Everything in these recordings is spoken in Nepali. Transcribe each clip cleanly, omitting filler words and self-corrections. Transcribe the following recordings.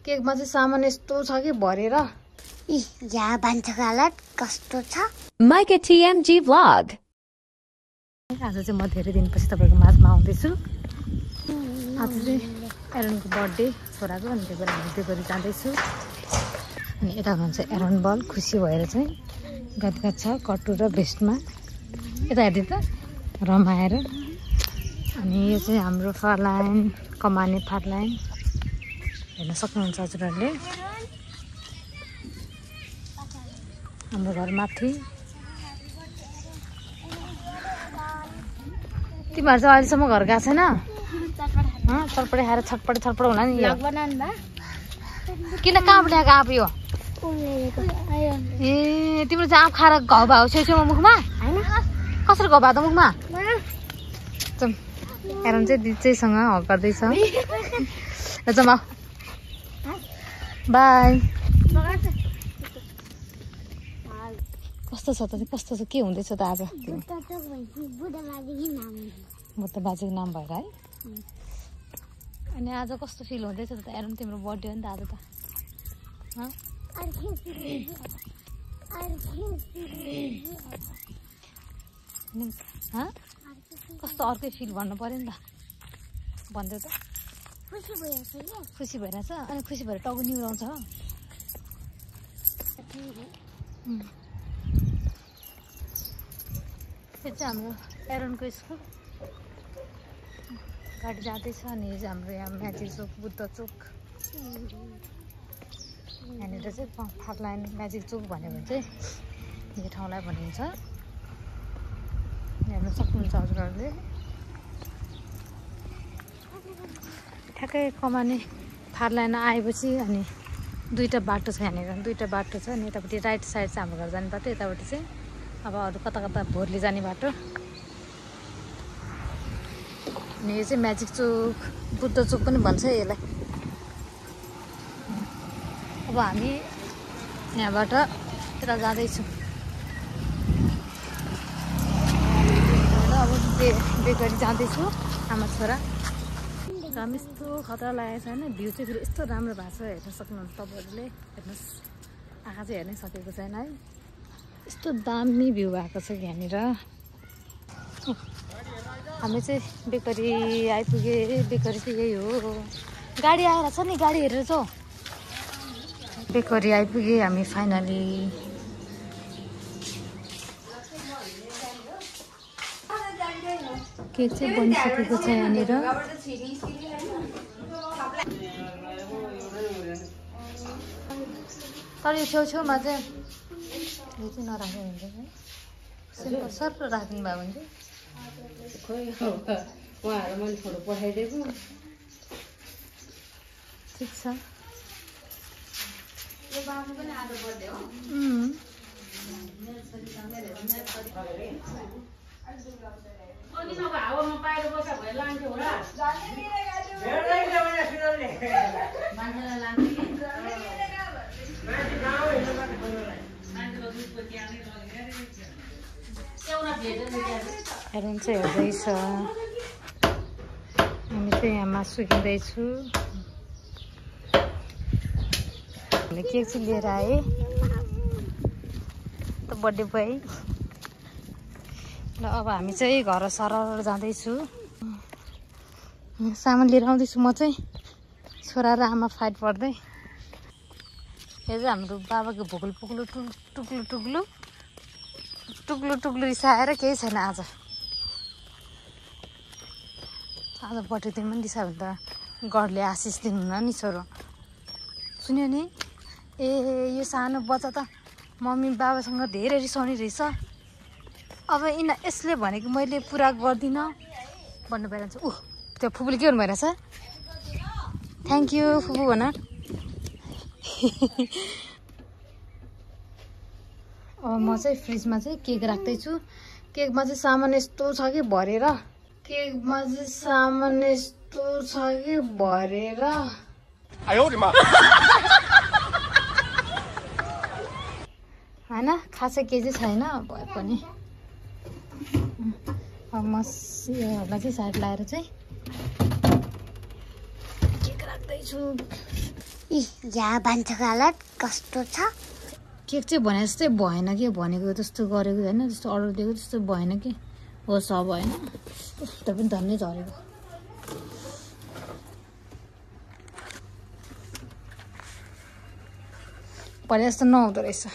केकमा चाहिँ सामान यस्तो छ कि भरेर यहाँ बान्छको हालत कस्तो छ Micah TMG vlog. आज चाहिँ म धेरै दिनपछि तपाईँको माझमा आउँदैछु। आज चाहिँ एरोनको बर्थडे छोराको अनि त्यही भएर हामी त्यो गरी जाँदैछु। अनि यता भन्छ एरोन बल खुसी भएर चाहिँ गदगद छ कट्टु र बेस्टमा यता हेर्दै त रमाएर। अनि यो चाहिँ हाम्रो फारलाइन कमाने फारलाइन हेर्न सक्नुहुन्छ हजुरहरूले। हाम्रो घर माथि तिमीहरू चाहिँ अहिलेसम्म घर गएको छैन? चटपटे खाएर छटपटे छटपटे होला नि यो किन कहाँबाट ल्याएको आँप यो? ए तिम्रो चाहिँ आँप खाएर घाउ भयो छेउछेउमा मुखमा होइन? कसरी घाउ भयो त मुखमा? एरन चाहिँ दिदीसँग हक गर्दैछ। ल जमा बाई। कस्तो छ त? कस्तो छ? के हुँदैछ त आज? बुद्ध बाजेको नाम भएर है। अनि आज कस्तो फिल हुँदैछ त? एरन तिम्रो बर्थडे हो नि त आज त। कस्तो अर्कै फिल भन्नु पर्यो नि त। भन्दै त खुसी भइरहेछ। अनि खुसी भएर टाउको निहुराउँछ। यो चाहिँ हाम्रो एरोनको स्कुल गाडी जाँदैछ। अनि यो चाहिँ हाम्रो यहाँ म्याजिक चोक बुद्ध चोक यहाँनिर चाहिँ फारलाइन म्याजिक चोक भन्यो भने चाहिँ यो ठाउँलाई भनिन्छ। हेर्न सक्नुहुन्छ हजुरहरूले। ठ्याक्कै कमाने फारलाइन आएपछि अनि दुईवटा बाटो छ यहाँनिर। दुईवटा बाटो छ। अनि यतापट्टि राइट साइड चाहिँ हाम्रो घर जाने बाटो, यतापट्टि चाहिँ अब अरू कता कता भोरली जाने बाटो। अनि यो चाहिँ म्याजिक चोक बुद्ध चोक पनि भन्छ यसलाई। अब हामी यहाँबाट यता जाँदैछौँ। अब बेकरी जाँदैछु आमा छोरा। घाम यस्तो खतरा लागेको छ होइन। भ्यू चाहिँ फेरि यस्तो राम्रो भएको छ हेर्न सक्नुहुन्छ तपाईँहरूले। हेर्नुहोस् आँखा चाहिँ हेर्नै सकेको छैन है। यस्तो दामी भ्यू भएको छ यहाँनिर। हामी चाहिँ बेकरी आइपुगे। बेकरी चाहिँ यही हो। गाडी आएर छ नि, गाडी हेरेर जाउँ। बेकरी आइपुगे हामी फाइनली। केक चाहिँ बनिसकेको छ यहाँनिर। तर यो छेउछेउमा चाहिँ यो चाहिँ नराख्नु हुन्छ है। सिम्पल सर्प राख्नु भयो भने चाहिँ खोइ उहाँहरू मैले फोटो पठाइदिएको ठिक छ। एरन चाहिँ हेर्दैछ। हामी चाहिँ यहाँ मासु किन्दैछु। केक चाहिँ लिएर आएँ त बर्थडे बोय। ल अब हामी चाहिँ घर सरर जाँदैछु। सामान लिएर आउँदैछु म चाहिँ। छोरा र आमा फाइट पर्दै। यो चाहिँ हाम्रो बाबाको भोकल पुग्लो टुक्लु टुक्लु टुक्लु टुक्लु रिसाएर केही छैन आज। आज बर्थडे दिन पनि रिसायो भने त गडले आशिष दिनुहुन्न नि छोरो। सुन्यो नि? ए यो सानो बच्चा त मम्मी बाबासँग धेरै रिसाउने रहेछ। अब यसले भनेको मैले पुरा गर्दिनँ भन्नु भइरहन्छ। त्यो फुपूले के भन्नु भइरहेछ? थ्याङ्क यू फुपू भन। अब म चाहिँ फ्रिजमा चाहिँ केक राख्दैछु। केकमा चाहिँ सामान यस्तो छ कि भरेर। केकमा चाहिँ सामान यस्तो छ कि भरेर। होइन खासै केही चाहिँ छैन भए पनि। मसियोहरूलाई चाहिँ साइड लाएर चाहिँ केक राख्दैछु। यहाँ भान्साको हालत कस्तो छ केक चाहिँ भने जस्तै भएन कि भनेको जस्तो गरेको होइन जस्तो अर्डर दिएको जस्तो भएन कि होस् अब होइन त्यो पनि धन्नै झरेको भने जस्तो नहुँदो रहेछ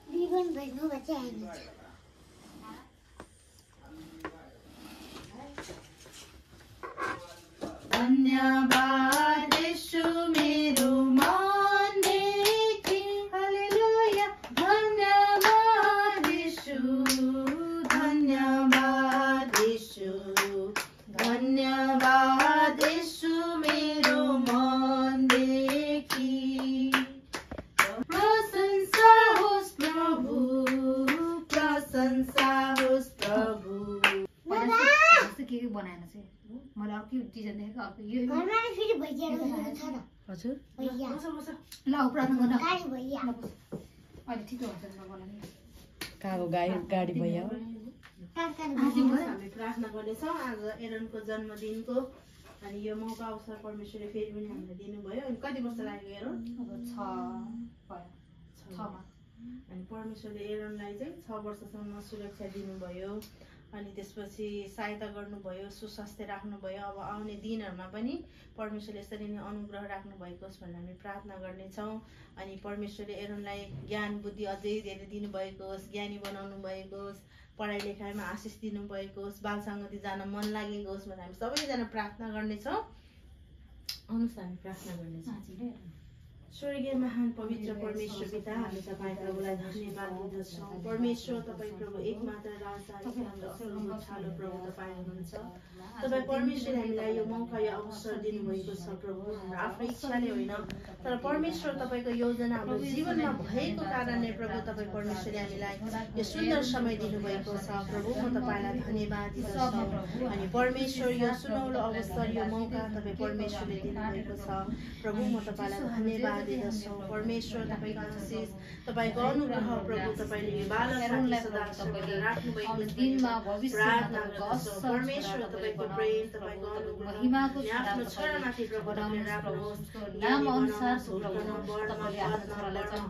रिबन भेट्नु बच्चा आइन्छ धन्यवाद यीशु मेरो मनदेखि हालेलुया धन्यवाद यीशु धन्यवाद यीशु धन्यवाद यीशु मेरो मनदेखि प्रशंसा होस् प्रभु प्रशंसा होस् प्रभु के बनाएन चाहिँ मलाई अर्कै डिजाइन देखेको अर्को यो घरमा फेरि भैया छ त हजुर भैया ल प्रार्थना गर्न गाडी भैया अहिले ठिकै हुन्छ नबनाउने काको गाडी भयो कार हामी प्रार्थना गर्नेछौँ आज एरनको जन्मदिनको अनि यो मौका अवसर परमेश्वरले फेरि पनि हामीलाई दिनुभयो अनि कति वर्ष लाग्यो एरन अब 6 मा अनि परमेश्वरले एरनलाई चाहिँ 6 वर्षसम्म सुरक्षा दिनुभयो अनि त्यसपछि सहायता गर्नुभयो सुस्वास्थ्य राख्नुभयो अब आउने दिनहरूमा पनि परमेश्वरले यसरी नै अनुग्रह राख्नु भएको होस् भनेर हामी प्रार्थना गर्नेछौँ अनि परमेश्वरले एरनलाई ज्ञान बुद्धि अझै धेरै दिनुभएको होस् ज्ञानी बनाउनु भएको होस् पढाइ लेखाइमा आशिष दिनुभएको होस् बाल सङ्गति जान मन लागेको होस् भनेर हामी सबैजना प्रार्थना गर्नेछौँ अनुसार हामी प्रार्थना गर्नेछौँ स्वर्गीय महान पवित्र परमेश्वर पिता हामी तपाईँ प्रभुलाई धन्यवाद दिँदछौँ परमेश्वर तपाईँ प्रभु एकमात्र राजा छालो प्रभु तपाईँ हुनुहुन्छ तपाईँ परमेश्वर हामीलाई यो मौका यो अवसर दिनुभएको छ प्रभु हाम्रो आफ्नो इच्छाले होइन तर परमेश्वर तपाईँको योजना हाम्रो जीवनमा भएको कारणले प्रभु तपाईँ परमेश्वरले हामीलाई यो सुन्दर समय दिनुभएको छ प्रभु म तपाईँलाई धन्यवाद दिँदछु अनि परमेश्वर यो सुनौलो अवसर यो मौका तपाईँ परमेश्वरले दिनुभएको छ प्रभु म तपाईँलाई धन्यवाद दिँदछौँ परमेश्वर तपाईँको आशिष तपाईँको अनुग्रह प्रभु तपाईँले यो बालकलाई सदा राख्नु भएको प्रार्थना गर्दछौँ परमेश्वर तपाईँको प्रेम तपाईँको अनुग्रह आफ्नो छोरामाथि प्रभु तपाईँले राख्नुहोस् नाम अनुसार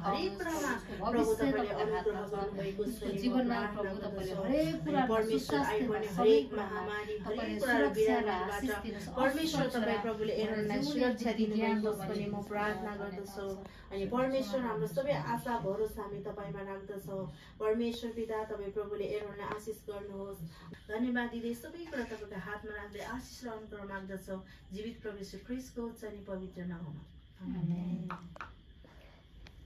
हरेक कुरामा प्रभु तपाईँले अनुग्रह गर्नुभएको छ जीवनमा प्रभु तपाईँले हरेक कुरा परमेश्वर आइपर्ने हरेक महामारी हरेक कुरा बिरामीबाट परमेश्वर तपाईँ प्रभुले एरनलाई सुरक्षा दिनुभएको छ भने म प्रार्थना गर्दछु अनि परमेश्वर हाम्रो सबै आशा भरोसा हामी तपाईँमा राख्दछौँ परमेश्वर पिता तपाईँ प्रभुले एरनलाई आशिष गर्नुहोस् धन्यवाद दिँदै सबै कुरा तपाईँको हातमा राख्दै आशिष र अनुग्रह माग्दछौँ जीवित प्रभु यीशु ख्रीष्टको उच्च अनि पवित्र नाममा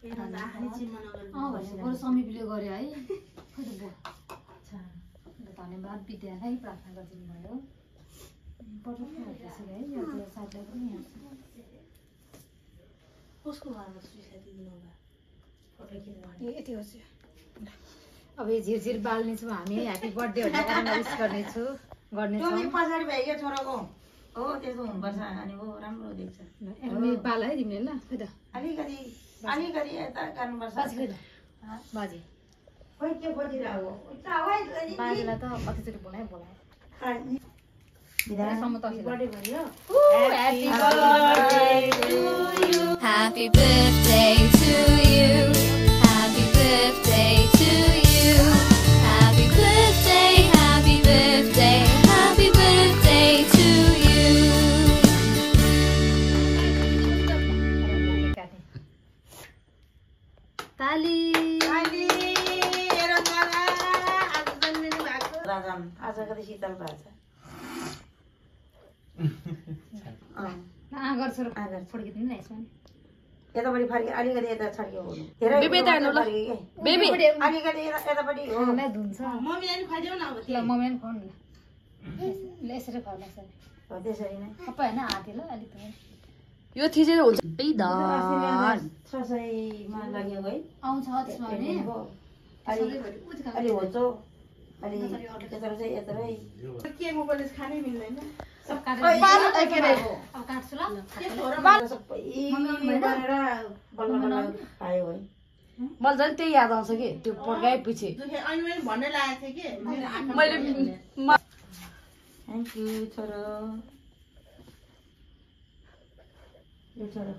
एरन आखिरी चिन्ह नगर्नु समीपले गरे है धन्यवाद विद्यालाई प्रार्थना गरिदिनु भयो कसको घरमा सुइसा दिनु यति होस् अब यो झिरझिर बाल्नेछौँ हामी ह्याप्पी बर्थडेहरू विस गर्नेछौँ पछाडि भइगयो छोराको हो त्यस्तो हुनुपर्छ अनि हो राम्रो देख्छ बाल है तिमीले ल खै त अलिकति यता गर्नुपर्छ बाजे खोइ के बोलिरहेको बाजेलाई त कतिचोटि बोलायो Happy birthday to you. Happy birthday to you. Happy birthday, happy birthday, happy birthday to you. ताली आज कति शीतल भएको छ आगर छोरो आगर फड्किदिनु न यसमा यतापट्टि फर्के अलिकति यता छड्क्यो हुनु धेरै अलिकति यतापट्टि हो धुन्छ मम्मीलाई नि खुवाइदेऊ न अब ल मम्मी पनि खुवाउनु ल यसरी खुवाउनु यसरी हो त्यसरी नै सबै होइन हाते ल अलिक यो थिचेर हुन्छ ससैमा लाग्यो है आउँछ त्यसमा भने अलि होचो अलि यता चाहिँ यत्रै के म कलेज खानै मिल्दैन सब काटेर अब काट्छु ल सबै गरेर बल्ल बल्ल खायो है मलाई झन् त्यही याद आउँछ कि त्यो पड्काए पछि दुखे अनि मैले भन्नै लागेको थिएँ कि मैले थ्याङ्क यू छोरो यो छोरो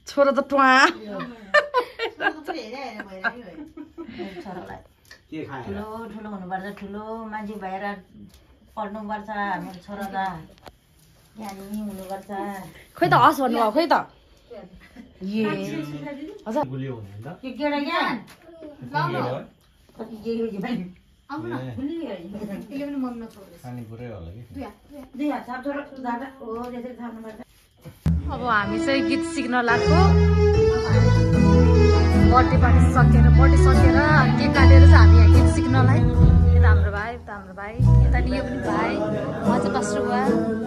छोरो त ट्वा छोरालाई ठुलो ठुलो हुनुपर्छ ठुलो मान्छे भएर पढ्नुपर्छ हाम्रो छोरा त ज्ञानी हुनुपर्छ खोइ त हस् भन्नुभयो खोइ त के केटा ज्ञान कति के हो भाइ अब हामी चाहिँ गीत सिक्न लाग्यो बर्थडे पार्टी सकेर केक काटेर चाहिँ हामी यहाँ गीत सिक्नलाई यता हाम्रो भाइ यता नि यो पनि भाइ म चाहिँ पास्टर बुवा